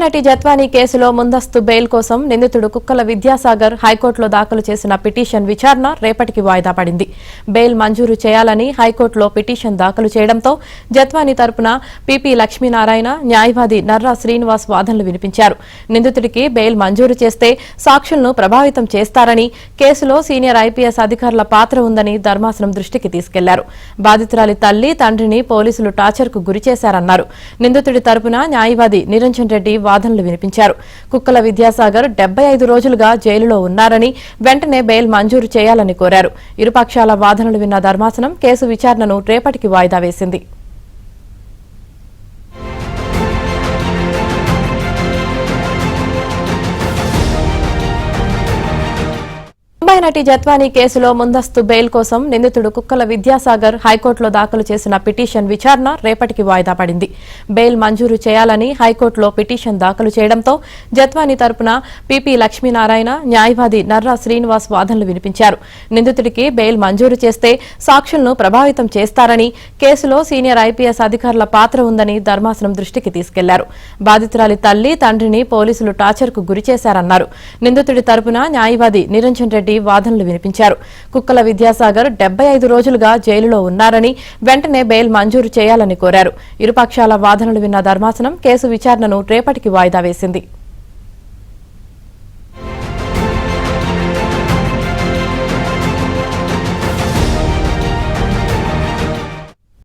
నటి జత్వానీ కేసులో ముందస్తు బెయిల్ కోసం నిందితుడు కుక్కల విద్యాసాగర్ హైకోర్టులో దాఖలు చేసిన పిటిషన్ విచారణ రేపటికి వాయిదా పడింది. బెయిల్ మంజూరు చేయాలని హైకోర్టులో పిటిషన్ దాఖలు చేయడంతో జత్వానీ తరపున పిపి లక్ష్మీనారాయణ, న్యాయవాది నర్రా శ్రీనివాస్ వాదనలు వినిపించారు. నిందితుడికి బెయిల్ మంజూరు చేస్తే సాక్షులను ప్రభావితం చేస్తారని, కేసులో సీనియర్ ఐపీఎస్ అధికారుల పాత్ర ఉందని ధర్మాసనం దృష్టికి తీసుకెళ్లారు. బాధితురాలి తల్లి, తండ్రిని పోలీసులు టార్చర్కు గురిచేశారన్నారు. నిందితుడి తరపున న్యాయవాది నిరంజన్ రెడ్డి వాదనలు వినిపించారు. కుక్కల విద్యాసాగర్ 75 రోజులుగా జైలులో ఉన్నారని, వెంటనే బెయిల్ మంజూరు చేయాలని కోరారు. ఇరుపక్షాల వాదనలు విన్న ధర్మాసనం కేసు విచారణను రేపటికి వాయిదా వేసింది. నటి జత్వానీ కేసులో ముందస్తు బెయిల్ కోసం నిందితుడు కుక్కల విద్యాసాగర్ హైకోర్టులో దాఖలు చేసిన పిటిషన్ విచారణ రేపటికి వాయిదా పడింది. బెయిల్ మంజూరు చేయాలని హైకోర్టులో పిటిషన్ దాఖలు చేయడంతో జత్వానీ తరపున పిపి లక్ష్మీనారాయణ, న్యాయవాది నర్రా శ్రీనివాస్ వాదనలు వినిపించారు. నిందితుడికి బెయిల్ మంజూరు చేస్తే సాక్షులను ప్రభావితం చేస్తారని, కేసులో సీనియర్ ఐపీఎస్ అధికారుల పాత్ర ఉందని ధర్మాసనం దృష్టికి తీసుకెళ్లారు. బాధితురాలి తల్లి, తండ్రిని పోలీసులు టార్చర్కు గురిచేశారన్నారు. నిందితుడి తరపున న్యాయవాది నిరంజన్ రెడ్డి వాదనలు వినిపించారు. కుక్కల విద్యాసాగర్ 75 రోజులుగా జైలులో ఉన్నారని, వెంటనే బెయిల్ మంజూరు చేయాలని కోరారు. ఇరుపక్షాల వాదనలు విన్న ధర్మాసనం కేసు విచారణను రేపటికి వాయిదా వేసింది.